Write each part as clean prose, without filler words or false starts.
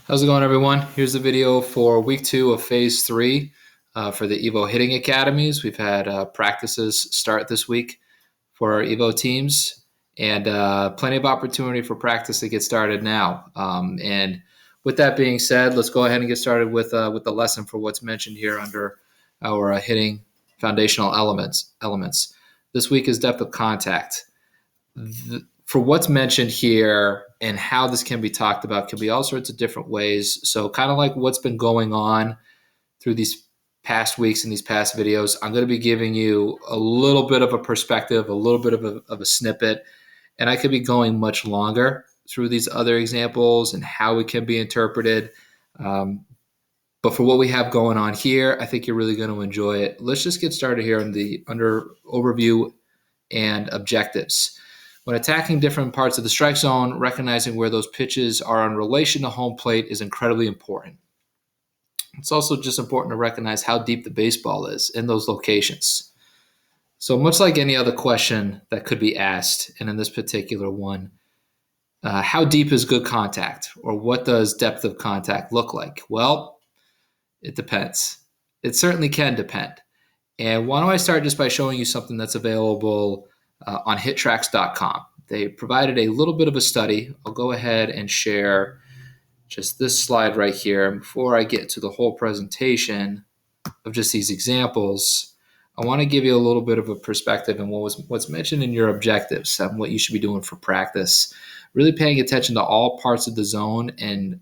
How's it going, everyone? Here's the video for week 2 of phase 3 for the Evo hitting academies. We've had practices start this week for our Evo teams, and plenty of opportunity for practice to get started now. And with that being said, let's go ahead and get started with the lesson for what's mentioned here under our hitting foundational elements. This week is depth of contact. For what's mentioned here and how this can be talked about can be all sorts of different ways. So kind of like what's been going on through these past weeks and these past videos, I'm going to be giving you a little bit of a perspective, a little bit of a snippet, and I could be going much longer through these other examples and how it can be interpreted. But for what we have going on here, I think you're really going to enjoy it. Let's just get started here under overview and objectives. When attacking different parts of the strike zone, recognizing where those pitches are in relation to home plate is incredibly important. It's also just important to recognize how deep the baseball is in those locations. So much like any other question that could be asked, and in this particular one, how deep is good contact, or what does depth of contact look like? Well, it depends. It certainly can depend. And why don't I start just by showing you something that's available on hittracks.com. They provided a little bit of a study. I'll go ahead and share just this slide right here. Before I get to the whole presentation of just these examples, I want to give you a little bit of a perspective on what's mentioned in your objectives and what you should be doing for practice. Really paying attention to all parts of the zone and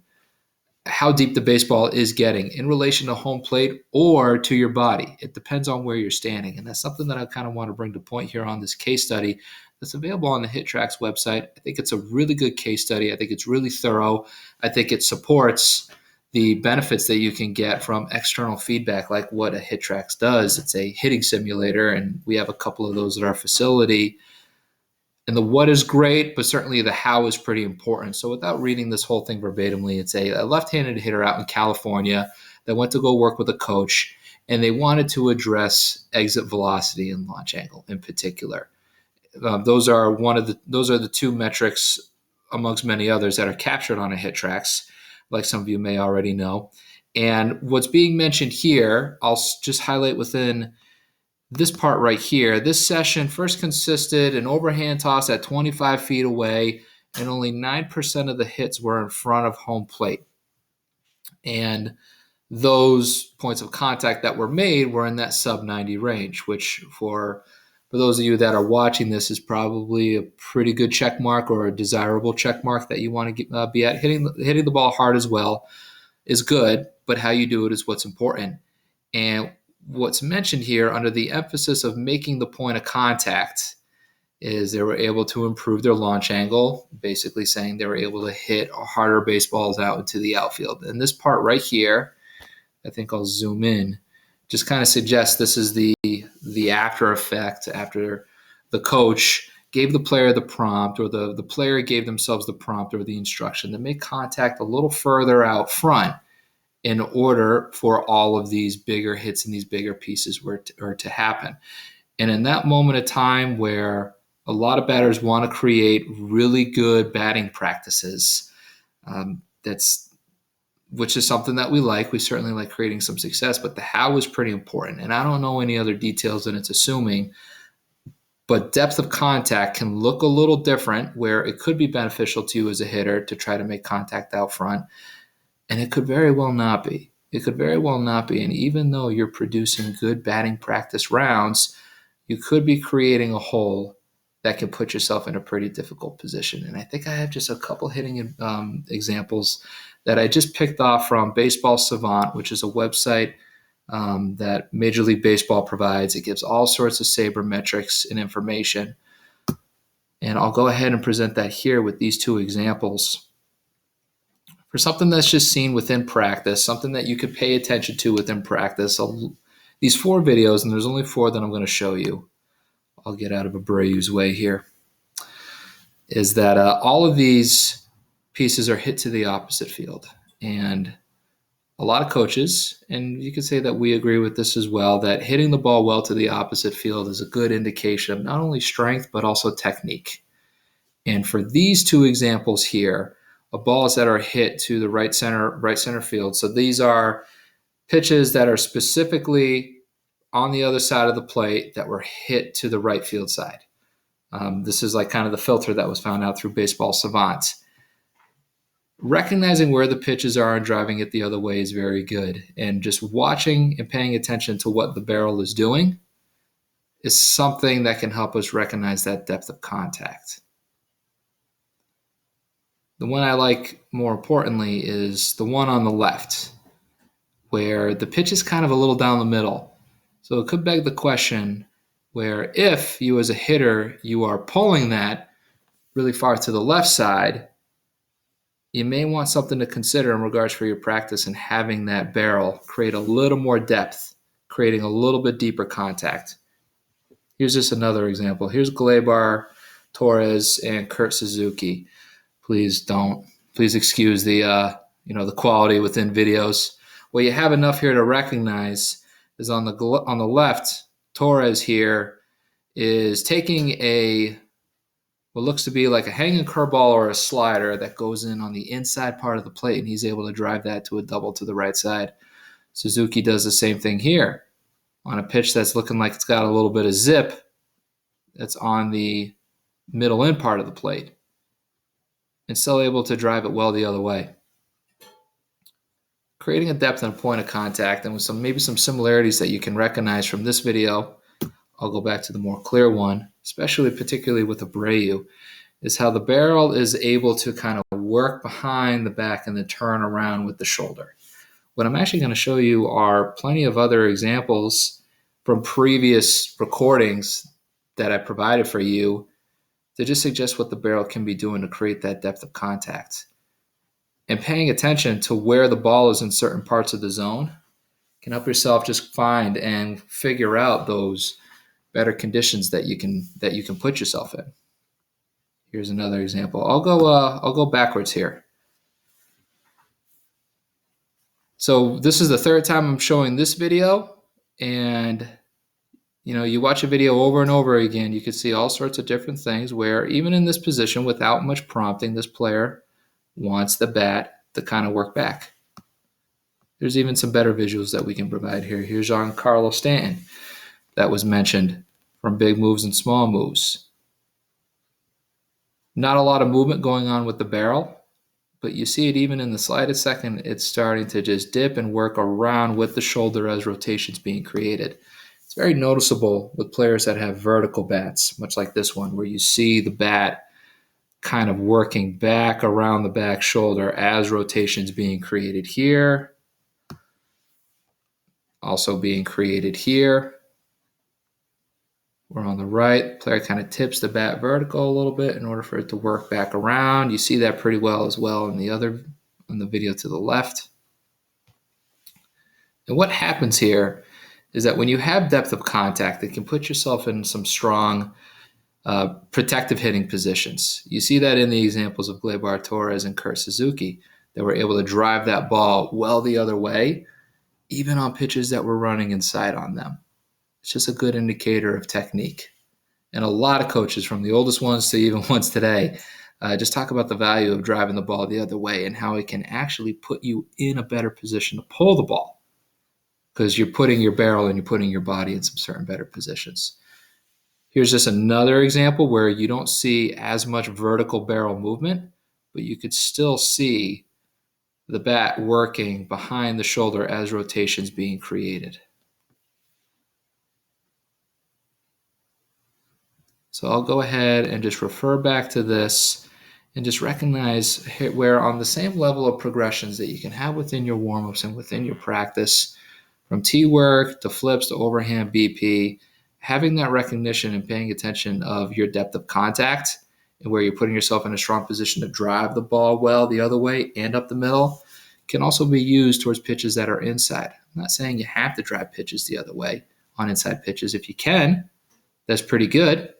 how deep the baseball is getting in relation to home plate or to your body. It depends on where you're standing. And that's something that I kind of want to bring to point here on this case study that's available on the HitTrax website. I think it's a really good case study. I think it's really thorough. I think it supports the benefits that you can get from external feedback like what a HitTrax does. It's a hitting simulator, and we have a couple of those at our facility. And the what is great, but certainly the how is pretty important. So without reading this whole thing verbatimly, it's a left-handed hitter out in California that went to go work with a coach, and they wanted to address exit velocity and launch angle in particular. Those are the two metrics amongst many others that are captured on a HitTrax, like some of you may already know. And what's being mentioned here, I'll just highlight within this part right here. This session first consisted an overhand toss at 25 feet away, and only 9% of the hits were in front of home plate. And those points of contact that were made were in that sub 90 range, which for those of you that are watching this is probably a pretty good check mark or a desirable check mark that you want to be at. Hitting the ball hard as well is good, but how you do it is what's important. And what's mentioned here under the emphasis of making the point of contact is they were able to improve their launch angle, basically saying they were able to hit harder baseballs out into the outfield. And this part right here, I think I'll zoom in, just kind of suggests this is the after effect after the coach gave the player the prompt, or the player gave themselves the prompt or the instruction to make contact a little further out front in order for all of these bigger hits and these bigger pieces were to happen. And in that moment of time where a lot of batters want to create really good batting practices, which is something that we like. We certainly like creating some success, but the how is pretty important. And I don't know any other details than it's assuming, but depth of contact can look a little different where it could be beneficial to you as a hitter to try to make contact out front. And it could very well not be. It could very well not be. And even though you're producing good batting practice rounds, you could be creating a hole that can put yourself in a pretty difficult position. And I think I have just a couple hitting examples that I just picked off from Baseball Savant, which is a website that Major League Baseball provides. It gives all sorts of sabermetrics and information. And I'll go ahead and present that here with these two examples. For something that's just seen within practice, something that you could pay attention to within practice, these 4 videos, and there's only 4 that I'm going to show you. I'll get out of Abreu's way here, is that all of these pieces are hit to the opposite field. And a lot of coaches, and you could say that we agree with this as well, that hitting the ball well to the opposite field is a good indication of not only strength, but also technique. And for these 2 examples here, balls that are hit to the right center field. So these are pitches that are specifically on the other side of the plate that were hit to the right field side. This is like kind of the filter that was found out through Baseball Savant. Recognizing where the pitches are and driving it the other way is very good. And just watching and paying attention to what the barrel is doing is something that can help us recognize that depth of contact. The one I like more importantly is the one on the left, where the pitch is kind of a little down the middle. So it could beg the question where if you as a hitter, you are pulling that really far to the left side, you may want something to consider in regards for your practice and having that barrel create a little more depth, creating a little bit deeper contact. Here's just another example. Here's Gleyber Torres and Kurt Suzuki. Please excuse the the quality within videos. What you have enough here to recognize is on the left, Torres here is taking what looks to be like a hanging curveball or a slider that goes in on the inside part of the plate, and he's able to drive that to a double to the right side. Suzuki does the same thing here on a pitch that's looking like it's got a little bit of zip that's on the middle end part of the plate, and still able to drive it well the other way. Creating a depth and a point of contact, and with maybe some similarities that you can recognize from this video, I'll go back to the more clear one, particularly with Abreu, is how the barrel is able to kind of work behind the back and then turn around with the shoulder. What I'm actually going to show you are plenty of other examples from previous recordings that I provided for you to just suggest what the barrel can be doing to create that depth of contact. And paying attention to where the ball is in certain parts of the zone can help yourself just find and figure out those better conditions that you can put yourself in. Here's another example. I'll go backwards here. So this is the third time I'm showing this video, and you watch a video over and over again, you can see all sorts of different things where even in this position, without much prompting, this player wants the bat to kind of work back. There's even some better visuals that we can provide here. Here's Giancarlo Stanton that was mentioned from Big Moves and Small Moves. Not a lot of movement going on with the barrel, but you see it even in the slightest second, it's starting to just dip and work around with the shoulder as rotation's being created. It's very noticeable with players that have vertical bats, much like this one, where you see the bat kind of working back around the back shoulder as rotation's being created here. Also being created here. We're on the right. Player kind of tips the bat vertical a little bit in order for it to work back around. You see that pretty well as well in the video to the left. And what happens here is that when you have depth of contact, it can put yourself in some strong protective hitting positions. You see that in the examples of Gleyber Torres and Kurt Suzuki. They were able to drive that ball well the other way, even on pitches that were running inside on them. It's just a good indicator of technique. And a lot of coaches, from the oldest ones to even ones today, just talk about the value of driving the ball the other way and how it can actually put you in a better position to pull the ball, because you're putting your barrel and you're putting your body in some certain better positions. Here's just another example where you don't see as much vertical barrel movement, but you could still see the bat working behind the shoulder as rotation's being created. So I'll go ahead and just refer back to this and just recognize where on the same level of progressions that you can have within your warm-ups and within your practice, from T-work to flips to overhand BP, having that recognition and paying attention of your depth of contact and where you're putting yourself in a strong position to drive the ball well the other way and up the middle can also be used towards pitches that are inside. I'm not saying you have to drive pitches the other way on inside pitches. If you can, that's pretty good,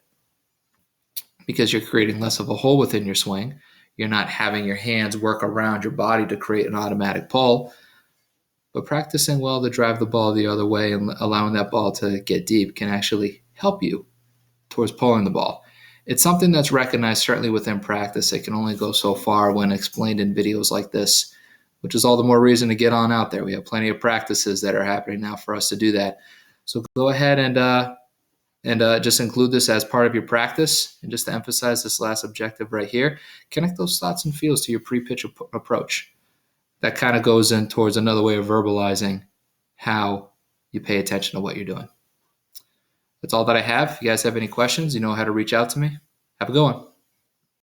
because you're creating less of a hole within your swing. You're not having your hands work around your body to create an automatic pull, but practicing well to drive the ball the other way and allowing that ball to get deep can actually help you towards pulling the ball. It's something that's recognized certainly within practice. It can only go so far when explained in videos like this, which is all the more reason to get on out there. We have plenty of practices that are happening now for us to do that. So go ahead and just include this as part of your practice. And just to emphasize this last objective right here, connect those thoughts and feels to your pre-pitch approach. That kind of goes in towards another way of verbalizing how you pay attention to what you're doing. That's all that I have. If you guys have any questions, you know how to reach out to me. Have a good one.